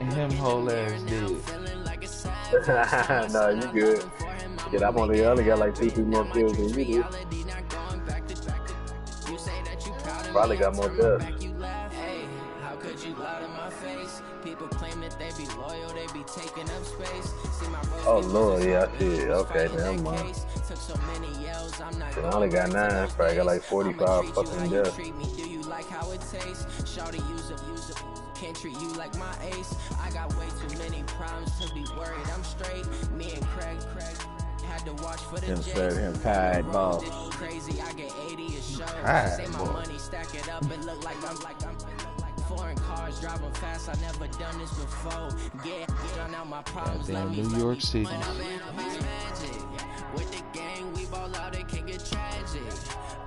Him whole ass dead. Nah, you good. Shit, I'm only got like 2-3 more kills than you do. Probably got more deaths. Oh Lord, yeah, I see it. Okay, never mind. I only got 9. Probably got like 45 fucking deaths. Can't treat you like my ace. I got way too many problems to be worried. I'm straight. Me and Craig had to watch for the him tired, boss. Crazy, I get 80 a show. Say my money, stack it up and look like I'm foreign cars driving fast. I never done this before. Get out my problems. New York City. With the gang, we ball out, it can get tragic.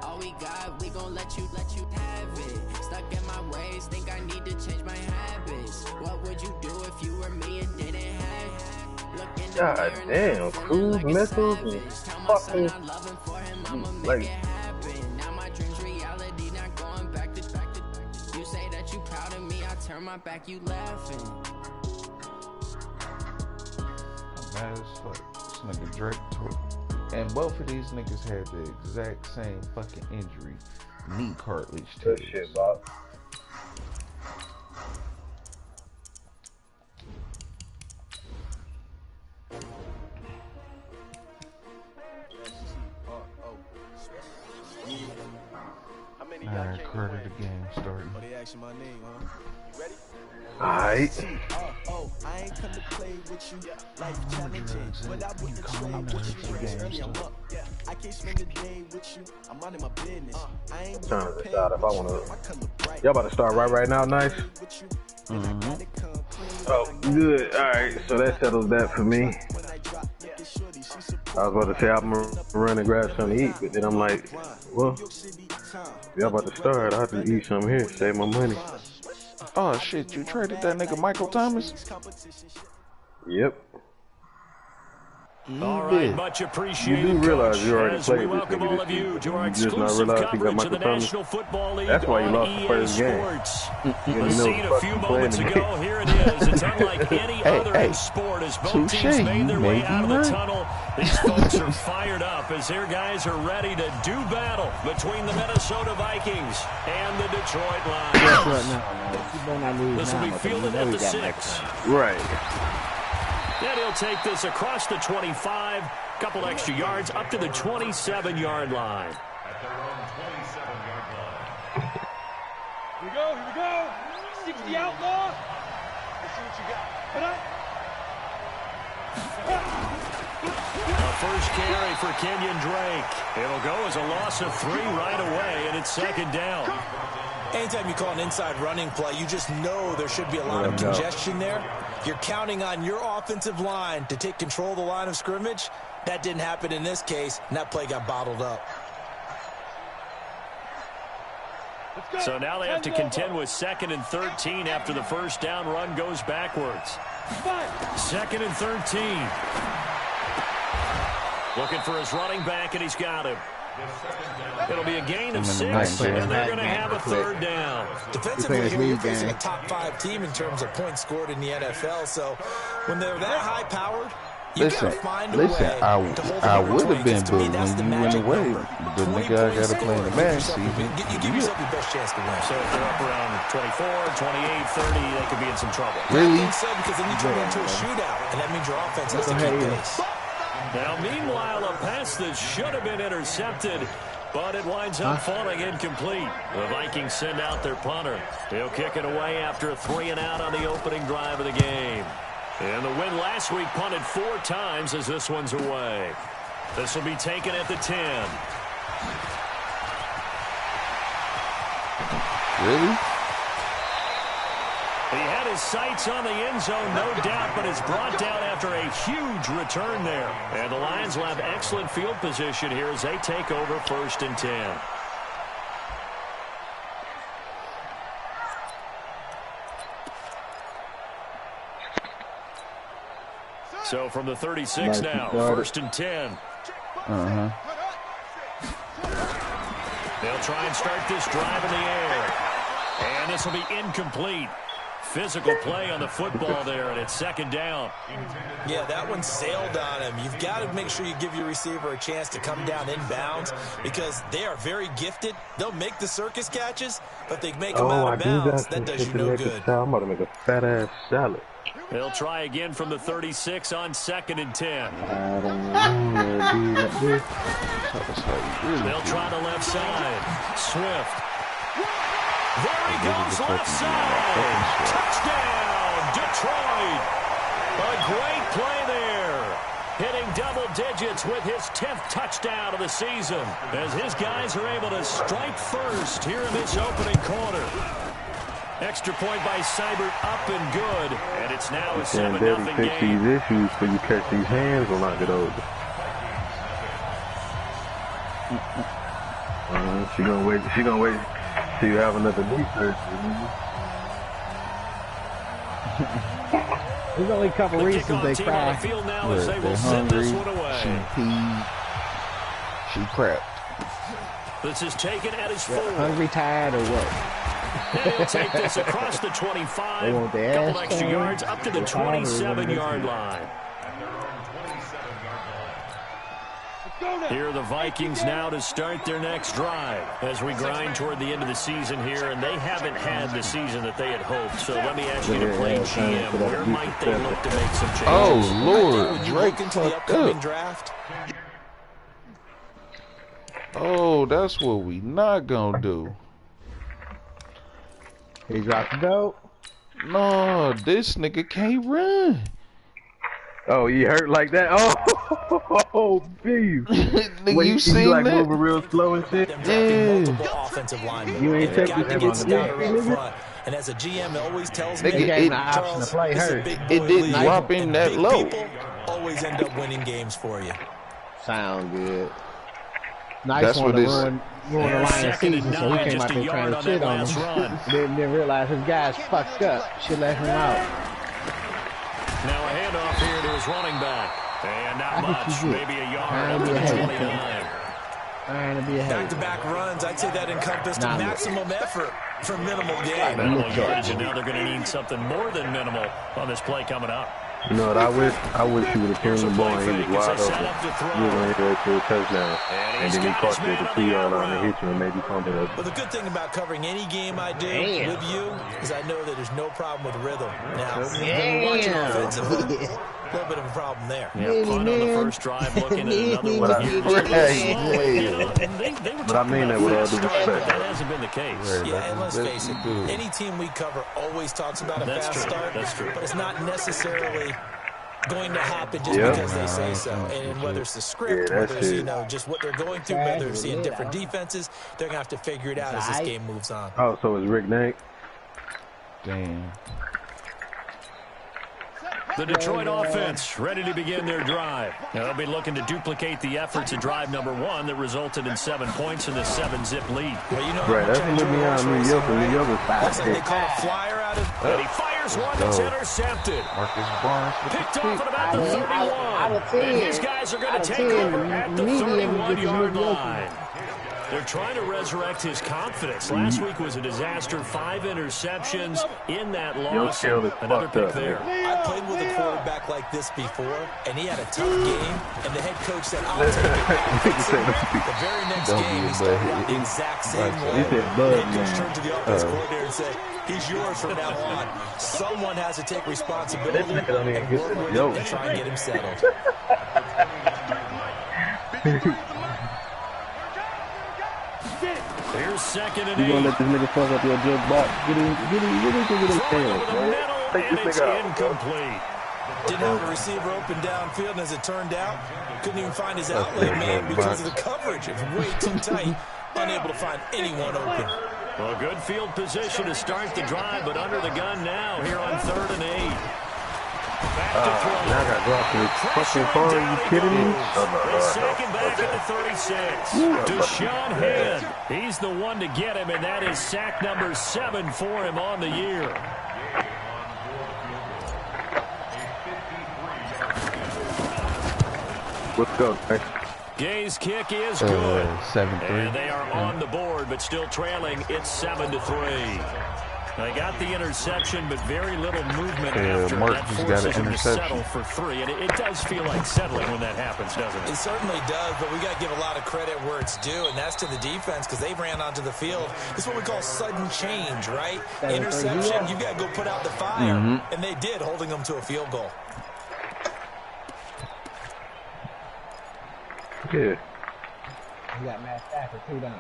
All we got, we gon' let you have it. Stuck in my ways, think I need to change my habits. What would you do if you were me and didn't have it? God damn, cruise missiles and fucking like. Now my dreams reality, not going back to. You say that you proud of me, I turn my back, you laughing. I'm mad as fuck. This nigga Drake too. And both of these niggas had the exact same fucking injury. Knee cartilage tears. Good shit, Bob. Alright, Carter, the game starting. Alright. I ain't come to play with you. Life challenging, but I wouldn't try with you. Early I'm up. I can't spend the day with you. I'm minding my business. I ain't trying to decide if I want to. Y'all about to start right now, nice. Oh, good. Alright, so that settles that for me. I was about to say I'm gonna run and grab something to eat, but then I'm like, well, y'all about to start. I have to eat something here, save my money. Oh shit, you traded that nigga Michael Thomas? Yep. All right, much appreciated. You do realize you already as played we this welcome all of you to our exclusive coverage of the National Football League That's why you lost the EA first game. Sports. The scene a few moments ago, here it is. It's unlike any other in sport as both teams made their way out of the tunnel. These folks are fired up as their guys are ready to do battle between the Minnesota Vikings and the Detroit Lions. This will be fielded at the 6. Right. And he'll take this across the 25, couple extra yards up to the 27-yard line. At their own 27-yard line. Here we go. 60 outlaw. Let's see what you got. A first carry for Kenyon Drake. It'll go as a loss of 3 right away, and it's second down. Anytime you call an inside running play, you just know there should be a lot of congestion there. You're counting on your offensive line to take control of the line of scrimmage. That didn't happen in this case, and that play got bottled up. So now they have to contend with 2nd and 13 after the first down run goes backwards. 2nd and 13. Looking for his running back, and he's got him. It'll be a gain of 6, and they're going to have a 3rd down. Defensively, here you're facing a top-5 team in terms of points scored in the NFL. So when they're that high-powered, you gotta find a way to hold I would have been booked when you went away. The nigga I got to play in the match season. You give yourself your best chance to win. So if they're up around 24, 28, 30, they could be in some trouble. Really? I think so, because then you turn into a shootout, and that means your offense has to keep pace. Now, meanwhile, a pass that should have been intercepted, but it winds up falling incomplete. The Vikings send out their punter. He'll kick it away after a 3-and-out on the opening drive of the game. And the win last week punted 4 times as this one's away. This will be taken at the 10. Really? He had his sights on the end zone, no doubt, but is brought down after a huge return there. And the Lions will have excellent field position here as they take over 1st and 10. So from the 36 now, 1st and 10. They'll try and start this drive in the air. And this will be incomplete. Physical play on the football there, and it's second down. Yeah, that one sailed on him. You've got to make sure you give your receiver a chance to come down inbounds because they are very gifted. They'll make the circus catches, but they make them out of bounds. That does you no good. I'm about to make a fat-ass salad. They'll try again from the 36 on 2nd and 10. They'll try the left side. Swift. There he goes left side. Touchdown, Detroit. A great play there. Hitting double digits with his 10th touchdown of the season as his guys are able to strike first here in this opening quarter. Extra point by Seibert up and good. And it's now a 7-0 game. Fix these issues so you catch these hands will not get over. She gonna wait till you have another knee surgery. There's only a couple reasons they cry. They're hungry, she peed, she crapped. This is taken at his 4. Hungry, tired, or what? And he'll take this across the 25. A couple extra yards up to the 27-yard line. Here are the Vikings now to start their next drive as we grind toward the end of the season here, and they haven't had the season that they had hoped. So let me ask you to play GM. Where might they look to make some changes? Oh, Lord. Drake fucked up. Draft. Oh, that's what we not gonna do. He dropped the dope. No, this nigga can't run. Oh, you hurt like that? Oh, jeez. Nigga, you seen like that? Moving real slow and shit? Yeah. Offensive linemen. You ain't taking got to get started up front. And as a GM always tells me, Nigga, Charles, it didn't drop him that low. Always end up winning games for you. Sound good. Nice That's one what to it's. ruin the line of season, so he came out there trying to shit on him. Didn't realize his guy's fucked up. Should let him out. Now a handoff here to his running back. And not much, maybe a yard up to the 29. Back-to-back runs, I'd say that encompassed maximum effort for minimal gain. Minimal yards, and now they're going to need something more than minimal on this play coming up. You know what I wish he would have thrown the ball and he was wide open. He was going to hit to a touchdown. And then he caught you at the 2-yard line and hit you and maybe fumbled it. Well, the good thing about covering any game I do with you is I know that there's no problem with rhythm. Now, when you're watching offensively, a little bit of a problem there. Yeah, punt on the first drive, looking at another one here. But I mean that with all due respect. That hasn't been the case. Yeah, and let's face it, any team we cover always talks about a fast start. That's true. But it's not necessarily going to happen just because they say so. And whether it's the script, whether it's, just what they're going through, whether it's seeing different defenses, they're going to have to figure it out as this game moves on. Oh, so it's Rick Nate? Damn. The Detroit offense ready to begin their drive. Now they'll be looking to duplicate the efforts of drive number 1 that resulted in 7 points in this 7-zip lead. Well, right, that's a little beyond New York. New York is looks like they caught a flyer out of... And he fires one that's intercepted. Marcus Barnes picked off at about the 31. And his guys are going to take over at the 31-yard line. They're trying to resurrect his confidence. Last week was a disaster. 5 interceptions in that loss. Another pick there. I played with a quarterback like this before, and he had a tough game, and the head coach said, I'll take it. The very next game, he started out the exact same way. The head coach turned to the offense coordinator and said, he's yours from now on. Someone has to take responsibility and work with him and try and get him settled. Here's 2nd and 8. You gonna let this nigga fuck up your joke box? Get him pants, man. Take this nigga out. Incomplete. Didn't have a receiver open downfield, and as it turned out, couldn't even find his outlet man because of the coverage. It was way too tight, unable to find anyone open. Well, good field position to start the drive, but under the gun now here on 3rd and 8. Back to throw. Now I got dropped to the fucking car. Are you kidding me? Second back at the 36. Deshaun Hand. He's the one to get him, and that is sack number 7 for him on the year. Let's go. Gay's kick is good. 7-3. And they are on the board, but still trailing. It's 7-3. They got the interception, but very little movement after. Mark That just got forces an him to settle interception for 3, and it does feel like settling when that happens, doesn't it? It certainly does, but we got to give a lot of credit where it's due, and that's to the defense because they ran onto the field. It's what we call sudden change, right? Interception, you got to go put out the fire, and they did, holding them to a field goal. Good. You got Matt Stafford too, don't you?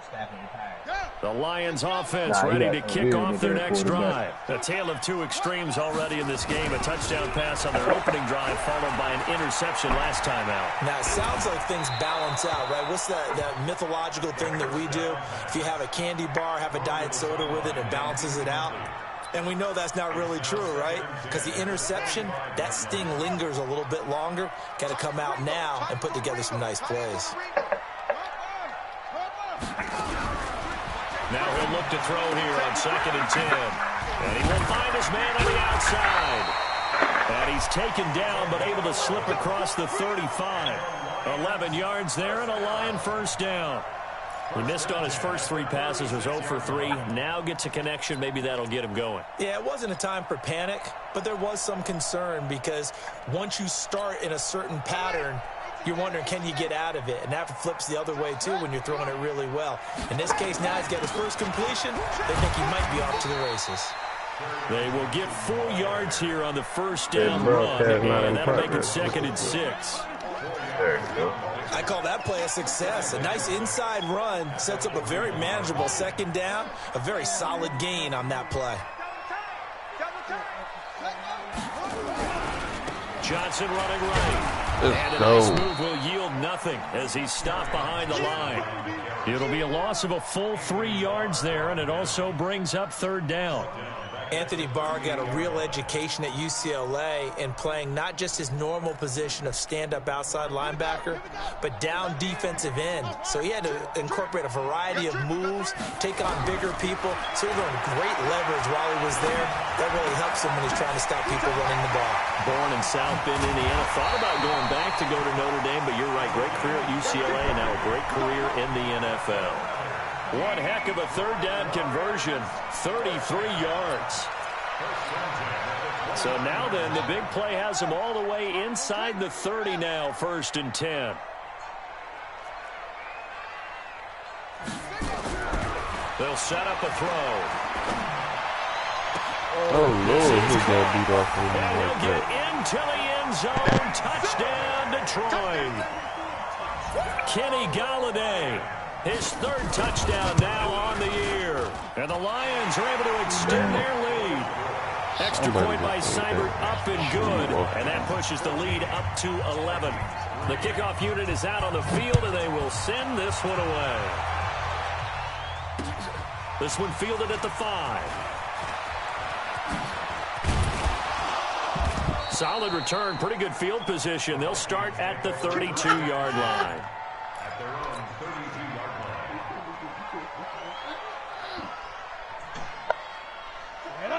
Stafford retired. The Lions offense ready to kick off their next drive. A tale of two extremes already in this game. A touchdown pass on their opening drive followed by an interception last time out. Now, it sounds like things balance out, right? What's that mythological thing that we do? If you have a candy bar, have a diet soda with it, it balances it out. And we know that's not really true, right? Because the interception, that sting lingers a little bit longer. Got to come out now and put together some nice plays. Now he'll look to throw here on 2nd and 10. And he will find his man on the outside. And he's taken down, but able to slip across the 35. 11 yards there and a Lion first down. He missed on his first 3 passes, was 0 for 3. Now gets a connection. Maybe that'll get him going. Yeah, it wasn't a time for panic, but there was some concern because once you start in a certain pattern, you're wondering, can you get out of it? And that flips the other way, too, when you're throwing it really well. In this case, now he's got his first completion. They think he might be off to the races. They will get 4 yards here on the first down run, and that'll make it 2nd and 6. There you go. I call that play a success. A nice inside run sets up a very manageable 2nd down, a very solid gain on that play. Johnson running right. Let's and a nice move will yield nothing as he's stopped behind the line. It'll be a loss of a full 3 yards there, and it also brings up 3rd down. Anthony Barr got a real education at UCLA in playing not just his normal position of stand-up outside linebacker, but down defensive end. So he had to incorporate a variety of moves, take on bigger people. So he learned great leverage while he was there. That really helps him when he's trying to stop people running the ball. Born in South Bend, Indiana. Thought about going back to go to Notre Dame, but you're right. Great career at UCLA and now a great career in the NFL. One heck of a 3rd down conversion, 33 yards. So now then, the big play has him all the way inside the 30 now, 1st and 10. They'll set up a throw. Oh, Lord, he got beat off of him And like he'll that. get into the end zone. Touchdown, Detroit. Kenny Galladay. His 3rd touchdown now on the year. And the Lions are able to extend their lead. Extra point by Seibert, up and good. And that pushes the lead up to 11. The kickoff unit is out on the field, and they will send this one away. This one fielded at the 5. Solid return, pretty good field position. They'll start at the 32-yard line.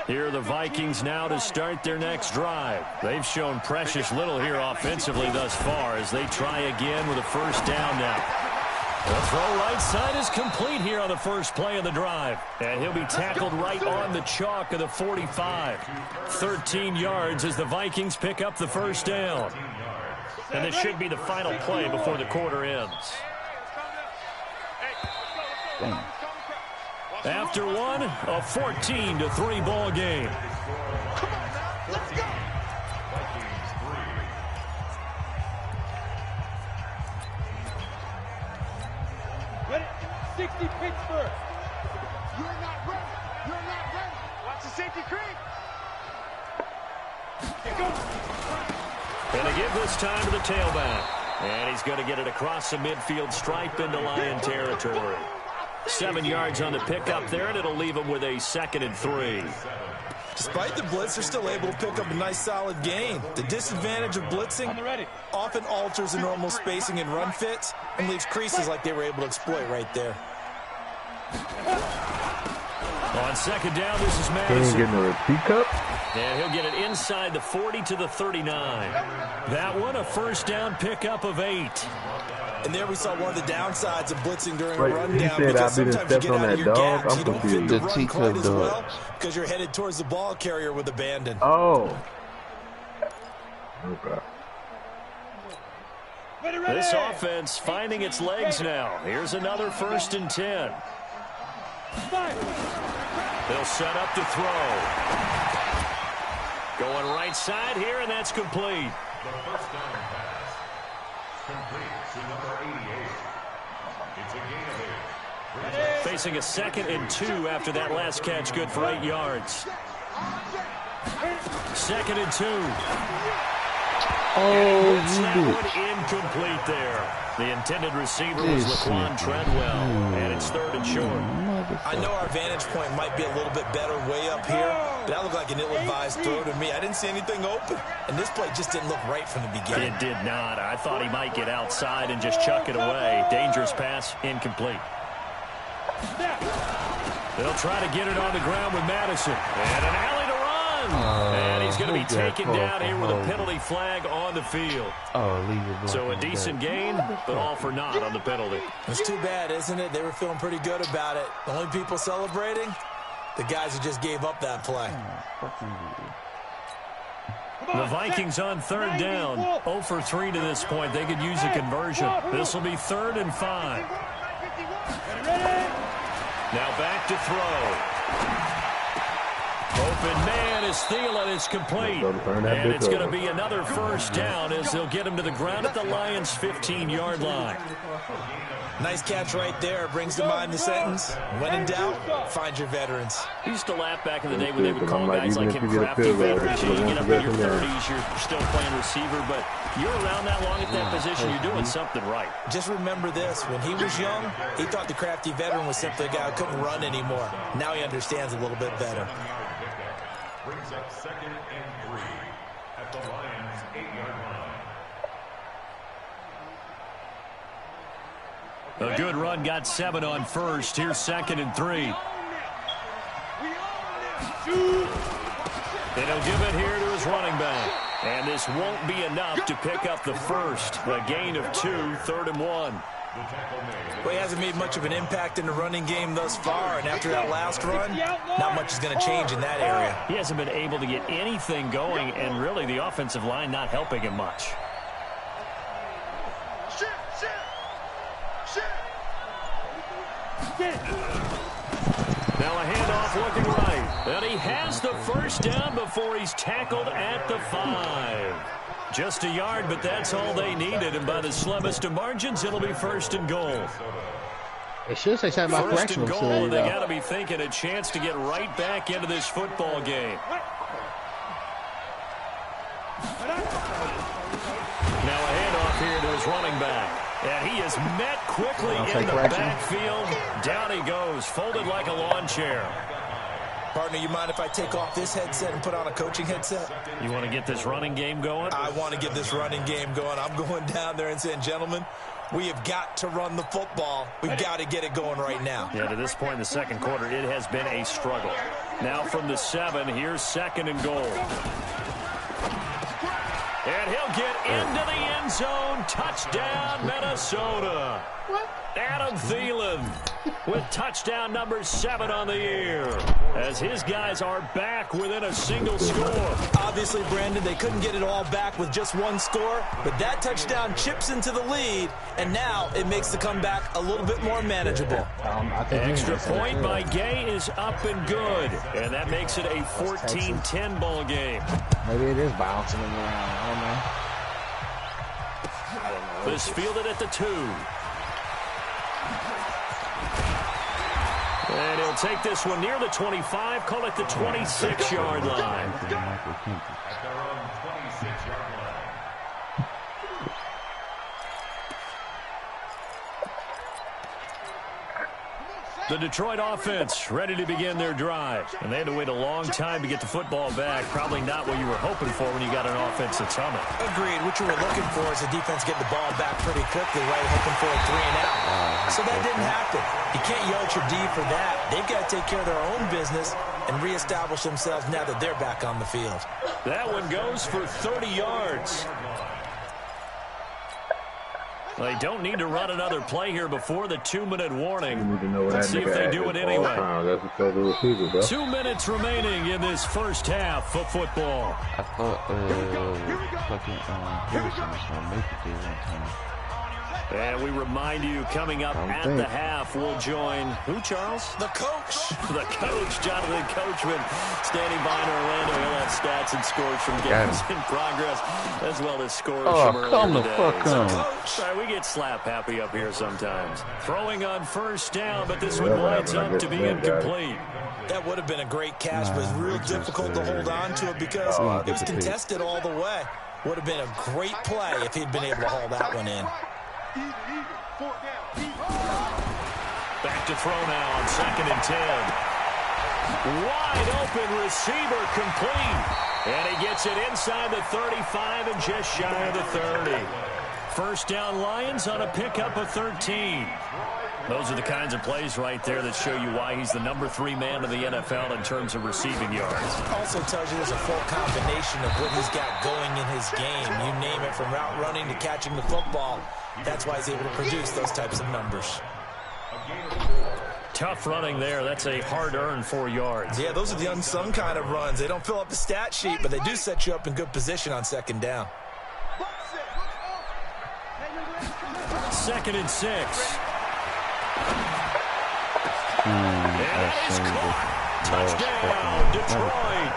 Here are the Vikings now to start their next drive. They've shown precious little here offensively thus far as they try again with a 1st down now. The throw right side is complete here on the first play of the drive. And he'll be tackled right on the chalk of the 45. 13 yards as the Vikings pick up the 1st down. And this should be the final play before the quarter ends. After one, a 14-3 ball game. Come on now, let's go. Ready? 60 Pittsburgh. You're not ready. You're not ready. Watch the safety creep. Here goes. And they give this time to the tailback. And he's going to get it across the midfield stripe into Lion territory. 7 yards on the pickup there, and it'll leave him with a 2nd and 3. Despite the blitz, they're still able to pick up a nice, solid gain. The disadvantage of blitzing often alters the normal spacing and run fits and leaves creases like they were able to exploit right there. On 2nd down, this is He ain't Madison. getting a teacup? And he'll get it inside the 40 to the 39. That one, a first down pickup of 8. And there we saw one of the downsides of blitzing during a rundown. He said because I didn't sometimes you step get on out of that your dog. gaps. I'm You don't fit confused. the The run quite as dog. well because you're headed towards the ball carrier with abandon. Oh. Okay. This offense finding its legs now. Here's another 1st and 10. They'll set up to throw. Going right side here, and that's complete. The first down pass. Complete to number 88. It's a gain of 8. Facing a 2nd and 2 after that last catch, good for 8 yards. 2nd and 2. Oh, That you one bitch. incomplete there. The intended receiver was Laquan Treadwell, and it's 3rd and short. I know our vantage point might be a little bit better way up here, but that looked like an ill-advised throw to me. I didn't see anything open, and this play just didn't look right from the beginning. It did not. I thought he might get outside and just chuck it away. Dangerous pass, incomplete. They'll try to get it on the ground with Madison. And an alley to run. And he's going to be taken down here with a penalty flag on the field. Oh, leave it. So a decent gain, but all for naught on the penalty. It's too bad, isn't it? They were feeling pretty good about it. The only people celebrating, the guys who just gave up that play. The Vikings on 3rd down. 0 for 3 to this point. They could use a conversion. This will be 3rd and 5. Now back to throw. Open man is Thielen. It's complete. And it's going to be another 1st down as they'll get him to the ground at the Lions' 15-yard line. Nice catch right there. Brings to mind the sentence, when in doubt, find your veterans. I used to laugh back in the day when they would call guys like him crafty veterans. You get up in your 30s, you're still playing receiver, but you're around that long at that position, you're doing something right. Just remember this. When he was young, he thought the crafty veteran was simply a guy who couldn't run anymore. Now he understands a little bit better. Brings up 2nd and 3 at the Lions' 8-yard line. A good run, got 7 on 1st. Here's 2nd and 3. And he'll give it here to his running back. And this won't be enough to pick up the 1st. A gain of 2, 3rd and 1. Well, he hasn't made much of an impact in the running game thus far, and after that last run, not much is going to change in that area. He hasn't been able to get anything going, and really the offensive line not helping him much. Now a handoff looking right. And he has the 1st down before he's tackled at the 5. Just a yard, but that's all they needed. And by the slimmest of margins, it'll be 1st and goal. It should say something about 1st and correctional goal, and they facility, got to be thinking a chance to get right back into this football game. Now a handoff here to his running back. And he is met quickly in the backfield. Down he goes, folded like a lawn chair. Partner, you mind if I take off this headset and put on a coaching headset? You want to get this running game going? I want to get this running game going. I'm going down there and saying, gentlemen, we have got to run the football. We've got to get it going right now. Yeah, to this point in the 2nd quarter, it has been a struggle. Now from the 7, here's 2nd and goal. And he'll get into the end zone. Touchdown, Minnesota. Adam Thielen with touchdown number 7 on the year as his guys are back within a single score. Obviously, Brandon, they couldn't get it all back with just one score, but that touchdown chips into the lead, and now it makes the comeback a little bit more manageable. Extra point by Gay is up and good, and that makes it a 14-10 ball game. Maybe it is bouncing him around. I don't know. This fielded at the 2. And he'll take this one near the 25, call it the 26-yard line. At their own 26-yard line. The Detroit offense ready to begin their drive. And they had to wait a long time to get the football back. Probably not what you were hoping for when you got an offense that's humming. Agreed. What you were looking for is the defense getting the ball back pretty quickly, right? Hoping for a 3 and out. So that didn't happen. You can't yell at your D for that. They've got to take care of their own business and reestablish themselves now that they're back on the field. That one goes for 30 yards. They don't need to run another play here before the 2-minute warning. Let's see if they do it anyway. That's a federal receiver, bro. 2 minutes remaining in this first half of football. I thought fucking Harrison was gonna make it there one time. And we remind you, coming up at the half, we'll join who, Charles? The coach. The coach, Jonathan Coachman, standing by in Orlando. He'll have stats and scores from games in progress, as well as scores from earlier today. Sorry, we get slap happy up here sometimes. Throwing on first down, but this one winds up to be incomplete. That would have been a great catch, but it's real difficult to hold on to it because it was contested all the way. Would have been a great play if he'd been able to haul that one in. Back to throw now on 2nd and 10. Wide open receiver complete. And he gets it inside the 35 and just shy of the 30. First down Lions on a pickup of 13. Those are the kinds of plays right there that show you why he's the number 3 man in the NFL in terms of receiving yards. Also tells you there's a full combination of what he's got going in his game. You name it, from route running to catching the football. That's why he's able to produce those types of numbers. Tough running there. That's a hard-earned 4 yards. Yeah, those are the unsung kind of runs. They don't fill up the stat sheet, but they do set you up in good position on 2nd down. 2nd and 6. Touchdown, Detroit.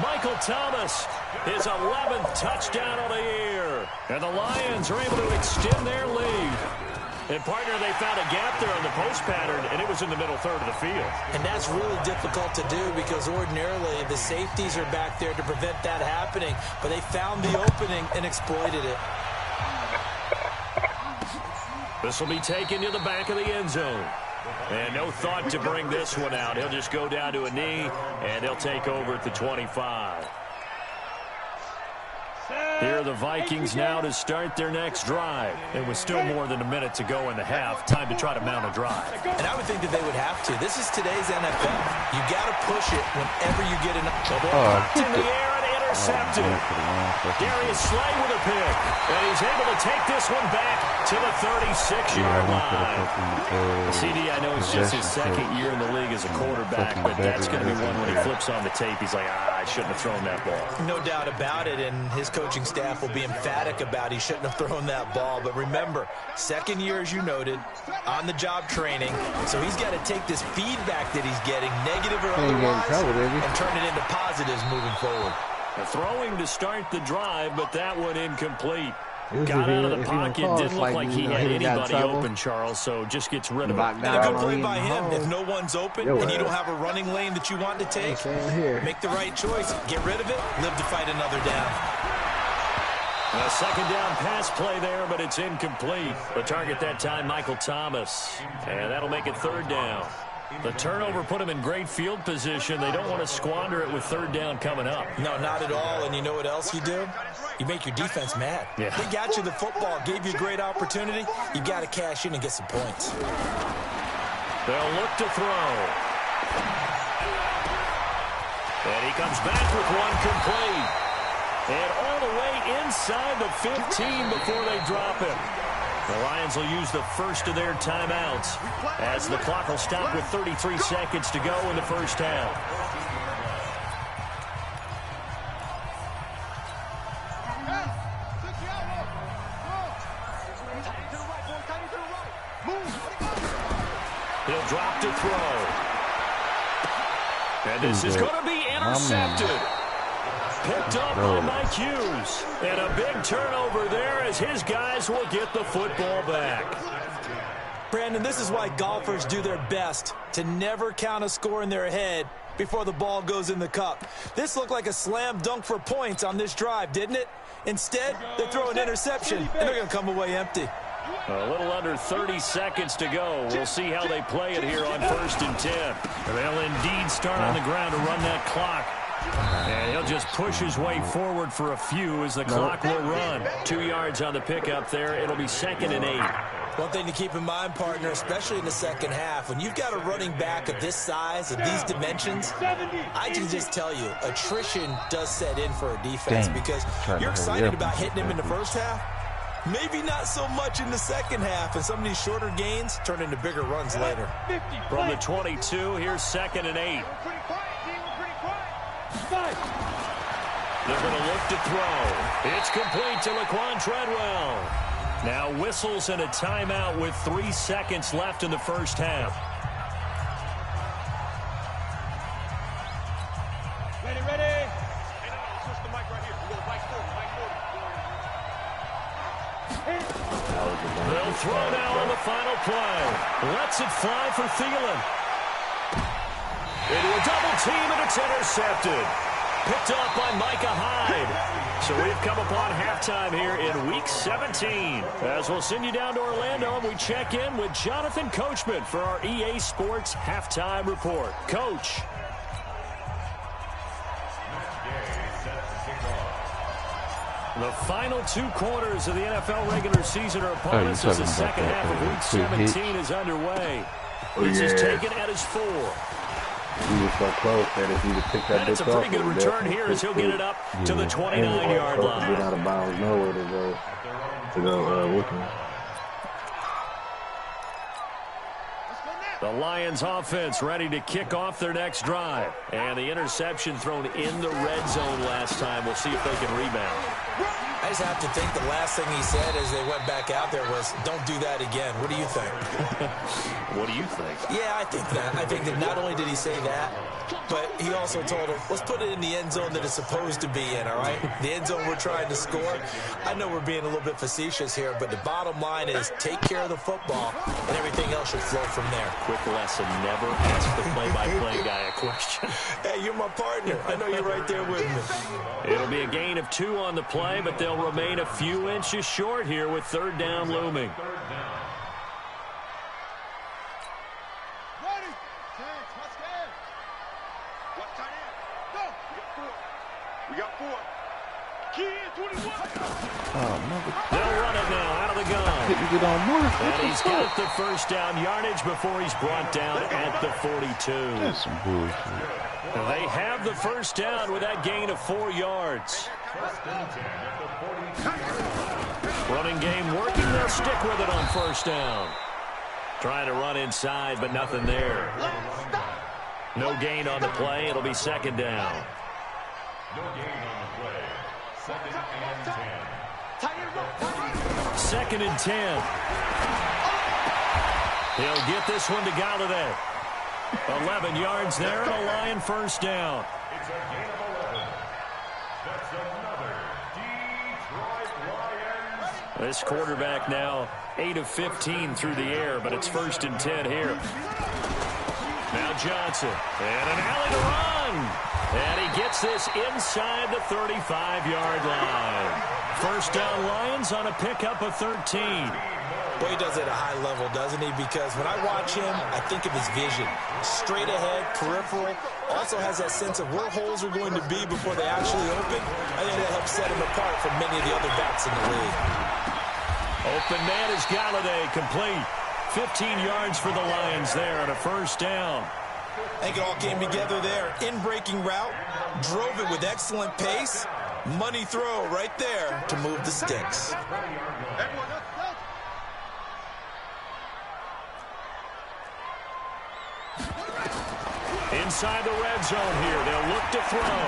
Michael Thomas, his 11th touchdown of the year. And the Lions are able to extend their lead. And, partner, they found a gap there on the post pattern, and it was in the middle third of the field. And that's really difficult to do because ordinarily the safeties are back there to prevent that happening. But they found the opening and exploited it. This will be taken to the back of the end zone. And no thought to bring this one out. He'll just go down to a knee, and they'll take over at the 25. Here are the Vikings now to start their next drive. It was still more than a minute to go in the half. Time to try to mount a drive. And I would think that they would have to. This is today's NFL. You got to push it whenever you get enough. In the air and intercepted. Darius Slay with a pick. And he's able to take this one back to the 36-yard line. CD, I know it's just his 2nd year in the league as a quarterback, but that's going to be one when he flips on the tape. He's like, I shouldn't have thrown that ball. No doubt about it, and his coaching staff will be emphatic about he shouldn't have thrown that ball. But remember, 2nd year, as you noted, on-the-job training. So he's got to take this feedback that he's getting, negative or otherwise, and turn it into positives moving forward. Throwing to start the drive, but that one incomplete. Got out of the pocket, didn't look like he had anybody open, Charles, so just gets rid of it. And a good play by him. If no one's open and you don't have a running lane that you want to take, make the right choice. Get rid of it, live to fight another down. A 2nd down pass play there, but it's incomplete. The target that time, Michael Thomas. And that'll make it 3rd down. The turnover put him in great field position. They don't want to squander it with 3rd down coming up. No, not at all. And you know what else you do? You make your defense mad. Yeah. They got you the football, gave you a great opportunity. You got to cash in and get some points. They'll look to throw. And he comes back with one complete. And all the way inside the 15 before they drop him. The Lions will use the first of their timeouts as the clock will stop with 33 seconds to go in the first half. He'll drop to throw. And this is going to be intercepted. Picked up by Mike Hughes. And a big turnover there as his guys will get the football back. Brandon, this is why golfers do their best to never count a score in their head before the ball goes in the cup. This looked like a slam dunk for points on this drive, didn't it? Instead, they throw an interception, and they're going to come away empty. A little under 30 seconds to go. We'll see how they play it here on 1st and 10. They'll indeed start on the ground to run that clock. And he'll just push his way forward for a few as the clock will run. 2 yards on the pickup there. It'll be 2nd and 8. One thing to keep in mind, partner, especially in the second half, when you've got a running back of this size, of these dimensions, I can just tell you, attrition does set in for a defense because you're excited about hitting him in the first half. Maybe not so much in the second half, and some of these shorter gains turn into bigger runs later. From the 22, here's 2nd and 8. They're going to look to throw. It's complete to Laquan Treadwell. Now whistles and a timeout with 3 seconds left in the first half. Ready, ready. Hey, no, switch the mic right here. We go mic forward, mic forward. They'll throw now on the final play. Lets it fly for Thielen. Into a double team, and it's intercepted. Picked off by Micah Hyde. So we've come upon halftime here in Week 17. As we'll send you down to Orlando, and we check in with Jonathan Coachman for our EA Sports Halftime Report. Coach. The final 2 quarters of the NFL regular season are upon us as the second half of Week 17 is underway. This is taken at his 4. He was so close that if he would pick that it's a pretty good return here as he'll get it up to the 29-yard line. Get out of bounds, nowhere to go with him. The Lions offense ready to kick off their next drive. And the interception thrown in the red zone last time. We'll see if they can rebound. I just have to think the last thing he said as they went back out there was, don't do that again. What do you think? What do you think? Yeah, I think that. I think that not only did he say that, but he also told him, let's put it in the end zone that it's supposed to be in, all right? The end zone we're trying to score. I know we're being a little bit facetious here, but the bottom line is take care of the football, and everything else should flow from there. Quick lesson, never ask the play-by-play guy a question. Hey, you're my partner. I know you're right there with me. It'll be a gain of 2 on the play, but they'll remain a few inches short here with 3rd down looming. They'll run it now out of the gun. Couldn't get on Mark. And he's got the first down yardage before he's brought down at the 42. That's some bullshit. They have the first down with that gain of 4 yards. Running game working. They'll stick with it on 1st down. Trying to run inside, but nothing there. No gain on the play. It'll be 2nd down. No gain on the play. 2nd and 10. 2nd and 10. He'll get this one to Galladay. 11 yards there and a Lion 1st down. It's a gain of 11. That's another Detroit Lions. This quarterback now 8 of 15 through the air, but it's 1st and 10 here. Now Johnson. And an alley to run. And he gets this inside the 35-yard line. 1st down Lions on a pickup of 13. Well, he does it at a high level, doesn't he? Because when I watch him, I think of his vision. Straight ahead, peripheral. Also has that sense of where holes are going to be before they actually open. I think that helps set him apart from many of the other backs in the league. Open man is Galladay, complete. 15 yards for the Lions there on a 1st down. I think it all came together there. In-breaking route, drove it with excellent pace. Money throw right there to move the sticks. Inside the red zone here, they'll look to throw.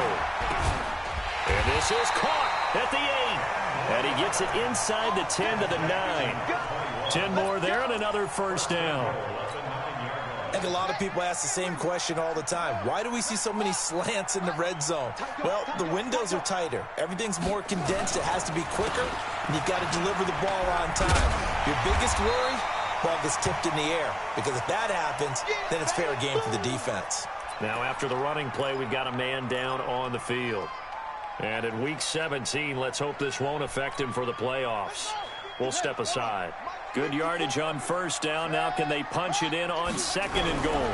And this is caught at the 8. And he gets it inside the 10 to the 9. 10 more there and another 1st down. I think a lot of people ask the same question all the time. Why do we see so many slants in the red zone? Well, the windows are tighter. Everything's more condensed. It has to be quicker, and you've got to deliver the ball on time. Your biggest worry? Ball gets tipped in the air. Because if that happens, then it's fair game for the defense. Now after the running play, we've got a man down on the field. And in Week 17, let's hope this won't affect him for the playoffs. We'll step aside. Good yardage on 1st down. Now can they punch it in on 2nd and goal?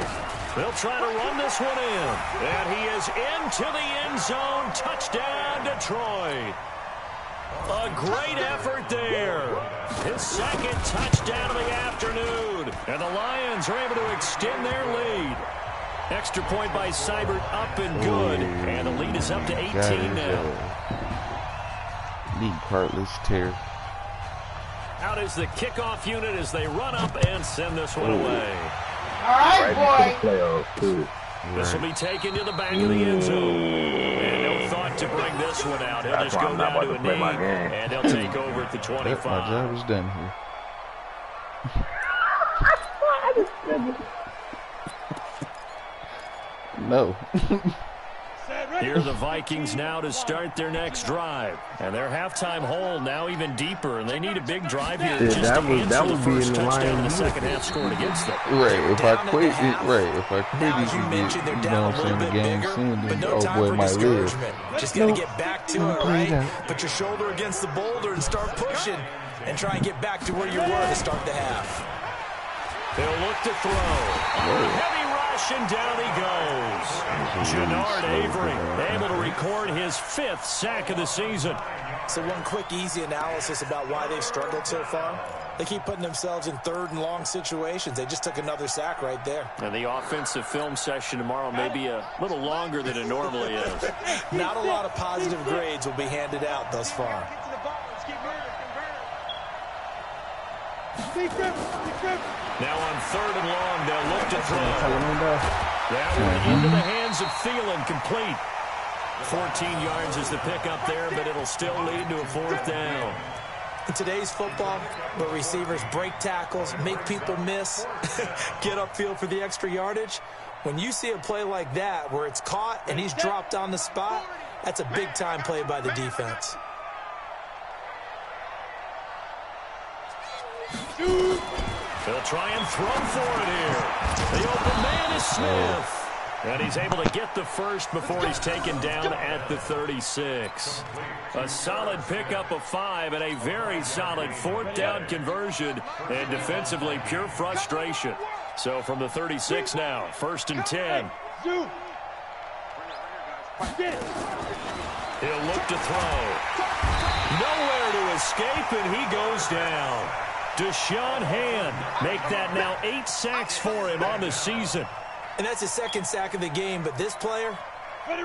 They'll try to run this one in. And he is into the end zone. Touchdown, Detroit. A great effort there. His second touchdown of the afternoon. And the Lions are able to extend their lead. Extra point by Seibert, up and good. And the lead is up to 18 now. Knee cartilage tear. Out is the kickoff unit as they run up and send this one away. All right, boy. This will be taken to the back of the end zone. And no thought to bring this one out. He'll just go down to a knee, and they'll take over at the 25. My job is done here. No. Here are the Vikings now to start their next drive. And their halftime hole now even deeper, and they need a big drive here just to answer the first touchdown in the second half scored against them. Right, if I quit, you get, you know what I'm saying, the game soon, then oh boy might live. Just got to get back to it, right? Put your shoulder against the boulder and start pushing and try and get back to where you were to start the half. They'll look to throw. Heavy rush, and down he goes. Jannard Avery able to record his 5th sack of the season. So one quick, easy analysis about why they've struggled so far. They keep putting themselves in 3rd and long situations. They just took another sack right there. And the offensive film session tomorrow may be a little longer than it normally is. Not a lot of positive grades will be handed out thus far. Now on 3rd and long, they'll look to throw. That one into the hands of Thielen, complete. 14 yards is the pickup there, but it'll still lead to a 4th down. In today's football, where receivers break tackles, make people miss, get upfield for the extra yardage, when you see a play like that where it's caught and he's dropped on the spot, that's a big-time play by the defense. They'll try and throw for it here. The open man is Smith. And he's able to get the first before he's taken down at the 36. A solid pickup of 5 and a very solid 4th down conversion. And defensively, pure frustration. So from the 36 now, 1st and 10. He'll look to throw. Nowhere to escape, and he goes down. Deshaun Hand make that now 8 sacks for him on the season. And that's his 2nd sack of the game, but this player,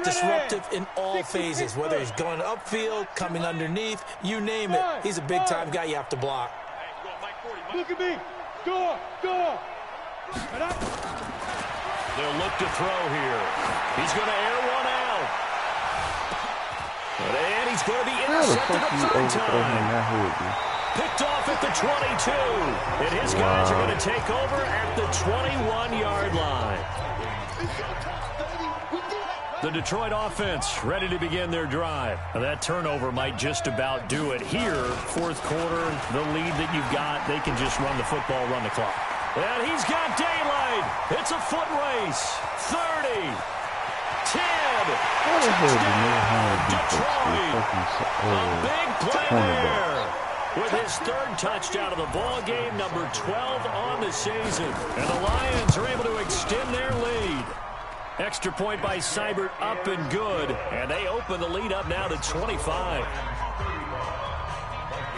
disruptive in all phases, whether he's going upfield, coming underneath, you name it. He's a big-time guy you have to block. Look at me. Go. They'll look to throw here. He's going to air one out. And he's going to be intercepted a 3rd time. Picked off at the 22. And his guys are going to take over at the 21-yard line. The Detroit offense ready to begin their drive. Now that turnover might just about do it here. 4th quarter, the lead that you've got, they can just run the football, run the clock. And he's got daylight. It's a foot race. 30. 10. Touchdown, Detroit. A big play there. With his 3rd touchdown of the ball game, number 12 on the season. And the Lions are able to extend their lead. Extra point by Seibert, up and good. And they open the lead up now to 25.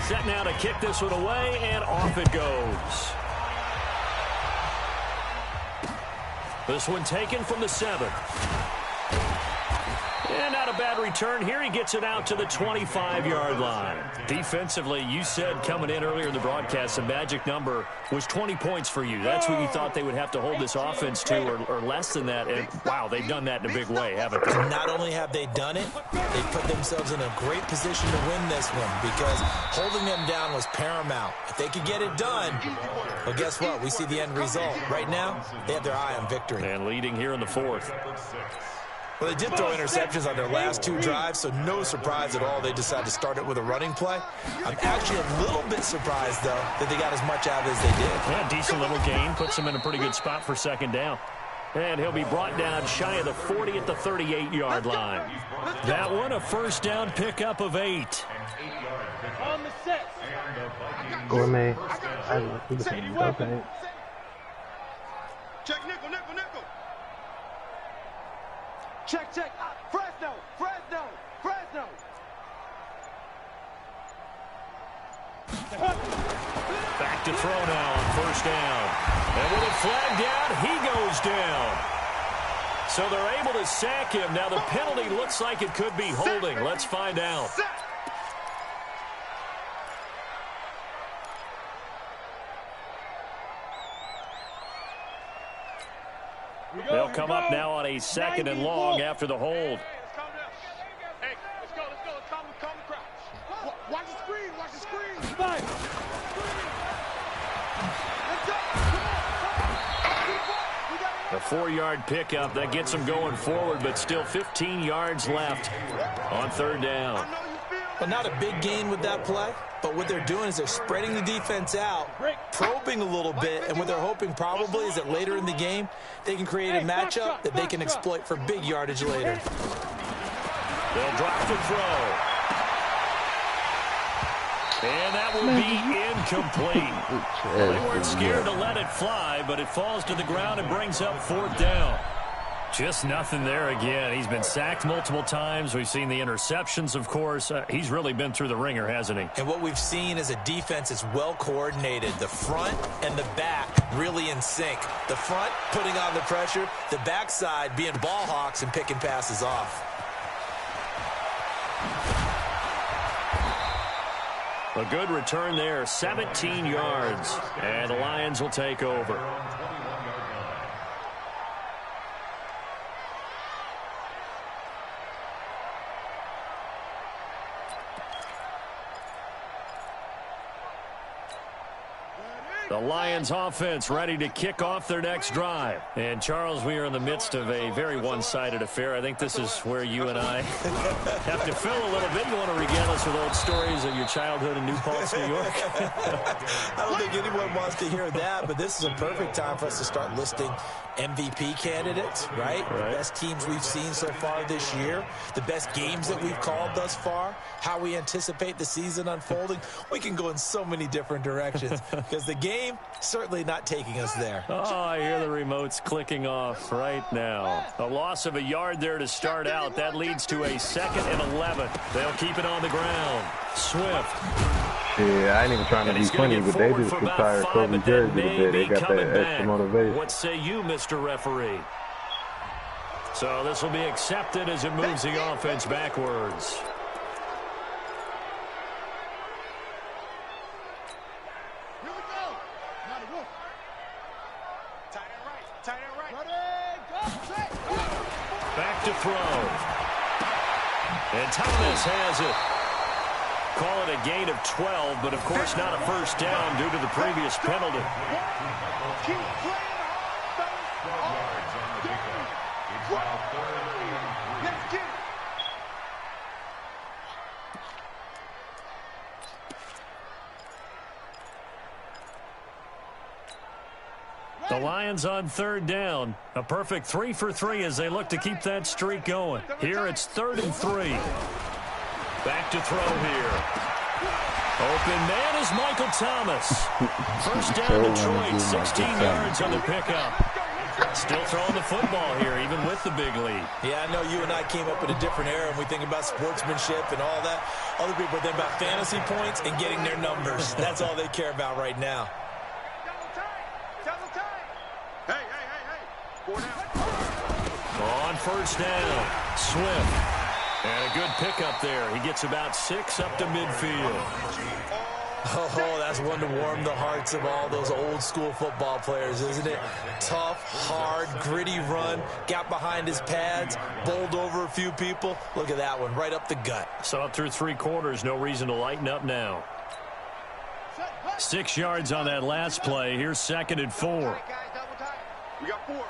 Set now to kick this one away, and off it goes. This one taken from the 7. And not a bad return here. He gets it out to the 25-yard line. Defensively, you said coming in earlier in the broadcast, the magic number was 20 points for you. That's what you thought they would have to hold this offense to, or less than that. And, wow, they've done that in a big way, haven't they? Not only have they done it, they put themselves in a great position to win this one because holding them down was paramount. If they could get it done, well, guess what? We see the end result. Right now, they have their eye on victory. And leading here in the 4th. Well, they did throw interceptions on their last 2 drives, so no surprise at all they decided to start it with a running play. I'm actually a little bit surprised, though, that they got as much out as they did. Yeah, decent little gain. Puts them in a pretty good spot for 2nd down. And he'll be brought down shy of the 40 at the 38-yard line. That one, a 1st down pickup of 8. On the set. Gourmet. Check nickel. Check. Fresno. to throw now on first down. And with it flagged down, he goes down. So they're able to sack him. Now the penalty looks like it could be holding. Let's find out. They'll come up now on a 2nd and long after the hold. Hey, let's go. Calm the crowd. Watch the screen. A 4-yard pickup that gets them going forward, but still 15 yards left on 3rd down. Well, not a big gain with that play, but what they're doing is they're spreading the defense out, probing a little bit, and what they're hoping probably is that later in the game they can create a matchup that they can exploit for big yardage later. They'll drop to throw. And that will be incomplete. They weren't scared to let it fly, but it falls to the ground and brings up 4th down. Just nothing there again. He's been sacked multiple times. We've seen the interceptions, of course. He's really been through the ringer, hasn't he? And what we've seen is a defense that's well coordinated. The front and the back really in sync. The front putting on the pressure, the backside being ball hawks and picking passes off. A good return there, 17 yards. And the Lions will take over. The Lions offense ready to kick off their next drive. And, Charles, we are in the midst of a very one-sided affair. I think this is where you and I have to fill a little bit. You want to regale us with old stories of your childhood in New Paltz, New York? I don't think anyone wants to hear that, but this is a perfect time for us to start listing MVP candidates, right? The best teams we've seen so far this year, the best games that we've called thus far, how we anticipate the season unfolding. We can go in so many different directions because the game certainly not taking us there. Oh, I hear the remotes clicking off right now. A loss of a yard there to start out. That leads to a 2nd and 11. They'll keep it on the ground. Swift. Yeah, I ain't even trying to be funny, but they just retired Kobe jersey a bit. They got that extra motivation. What say you, Mr. Referee? So this will be accepted as it moves the offense backwards. Here we go. Now the wolf. Tight end right. Ready, go. Back to throw. And Thomas has it. Call it a gain of 12, but of course not a first down due to the previous penalty. Keep playing hard, let's get it. The Lions on 3rd down. A perfect 3 for 3 as they look to keep that streak going. Here it's 3rd and 3. Back to throw here. Open man is Michael Thomas. First down Detroit, 16 yards on the pickup. Still throwing the football here, even with the big lead. Yeah, I know you and I came up in a different era, and we think about sportsmanship and all that. Other people think about fantasy points and getting their numbers. That's all they care about right now. Double time. Hey. 4 down. On first down, Swift. And a good pickup there. He gets about 6 up to midfield. Oh, that's one to warm the hearts of all those old school football players, isn't it? Tough, hard, gritty run. Got behind his pads, bowled over a few people. Look at that one, right up the gut. Saw it through 3 quarters. No reason to lighten up now. 6 yards on that last play. Here's 2nd and 4. We got 4.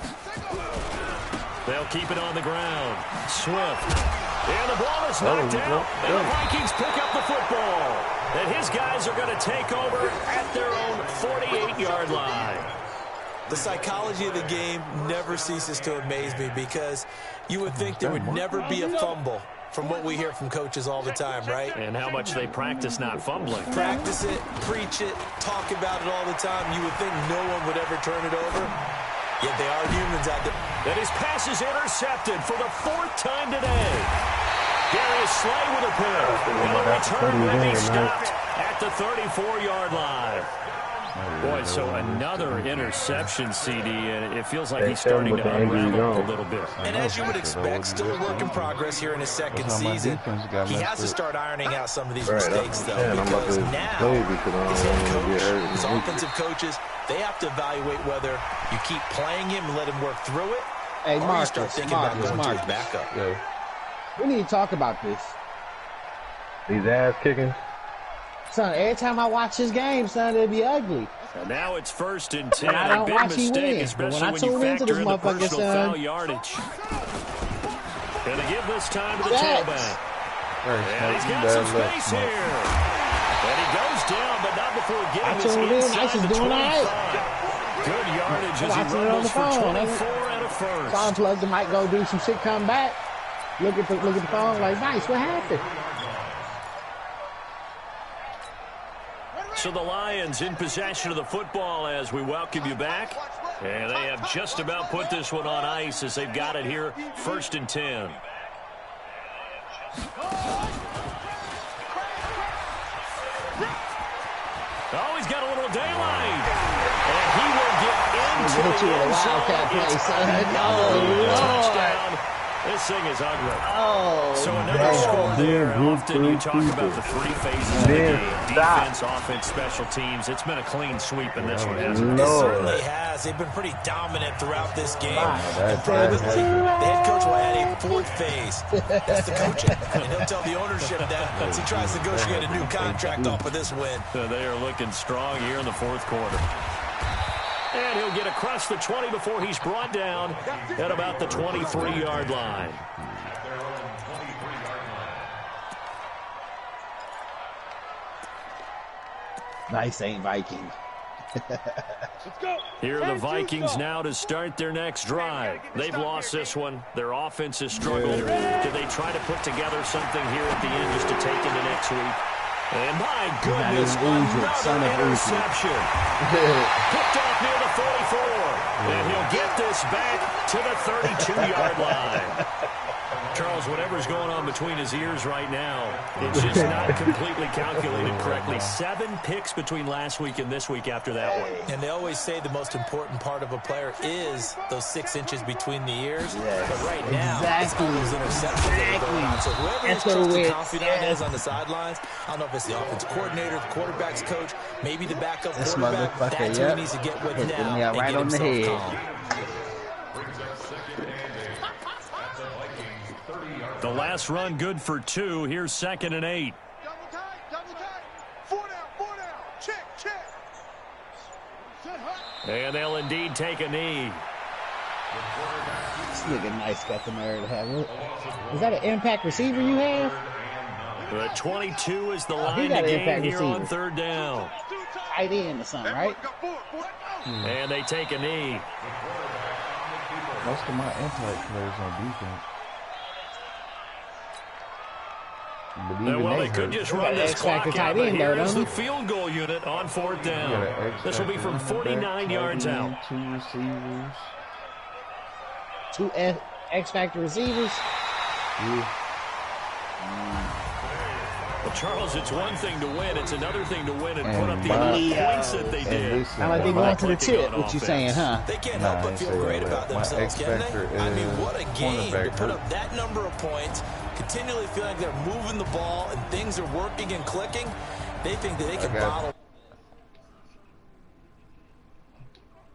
They'll keep it on the ground. Swift. And the ball is knocked out. And the Vikings pick up the football. And his guys are going to take over at their own 48-yard line. The psychology of the game never ceases to amaze me because you would think there would never be a fumble from what we hear from coaches all the time, right? And how much they practice not fumbling. Practice it, preach it, talk about it all the time. You would think no one would ever turn it over. Yet they are humans out there. And his pass is intercepted for the 4th time today. Darius Slay with a pick. And the return will be stopped at the 34-yard line. Boy, so another interception, CD, and it feels like he's starting to unravel a little bit. And as you would expect, still a work in progress here in his second season. He has to start ironing out some of these mistakes, though, because now his head coach, his offensive coaches, they have to evaluate whether you keep playing him and let him work through it, hey, or you start thinking about going to his backup. Yeah. We need to talk about this. These ass kicking. Son, every time I watch this game, son, it'll be ugly. And now it's 1st and 10. I don't watch he win. Especially when I tune into this motherfucker, son. Foul yardage. Gonna give this time to the tailback. And he's got some space here. And he goes down, but not before getting this inside the 25. Good yardage as he rumbles for 24 and a first. So I unplugged the mic, go do some shit, come back. Look at the phone, like, nice, what happened? So the Lions in possession of the football as we welcome you back. And they have just about put this one on ice as they've got it here, 1st and 10. Oh, he's got a little daylight. And he will get into the end zone. Touchdown. This thing is ugly. Oh, so another score there. Often you talk about the three phases of the game. Defense, offense, special teams. It's been a clean sweep in this one, hasn't it? It certainly has. They've been pretty dominant throughout this game. And privately, the head coach will add a 4th phase. That's the coaching. And he'll tell the ownership that once he tries to negotiate a new contract off of this win. They are looking strong here in the 4th quarter. And he'll get across the 20 before he's brought down at about the 23-yard line. Nice, ain't Viking. Here are the Vikings now to start their next drive. They've lost this one. Their offense has struggled. Do they try to put together something here at the end just to take into next week? And my goodness, another interception. Picked off near the 44. And he'll get this back to the 32-yard line. Charles, whatever's going on between his ears right now, it's just not completely calculated correctly. 7 picks between last week and this week after that one. And they always say the most important part of a player is those 6 inches between the ears. Yes. But right now, it's all those interceptions that are going on. So whoever his trusted confidant is on the sidelines, I don't know if it's the offense coordinator, the quarterback's coach, maybe the backup quarterback, that's who he needs to get with now and right get on the head. calm. The last run good for 2. Here's 2nd and 8. Double tight. 4 down. Check. And they'll indeed take a knee. This nigga nice got the nerve to have it. Is that an impact receiver you have? The 22 is the line to gain here on 3rd down. Tight end or something, right? And they take a knee. Most of my impact players on defense. Well, they could just run this clock out, but here's the field goal unit on 4th down. This will be from 49 yards out. 2 receivers. 2 X-Factor receivers? Yeah. Well, Charles, it's one thing to win. It's another thing to win and put up the amount of points that they did. Kind of like they going to the tip, what you saying, huh? They can't help but feel great about themselves, can they? I mean, what a game to put up that number of points, continually feel like they're moving the ball and things are working and clicking. They think that they can bottle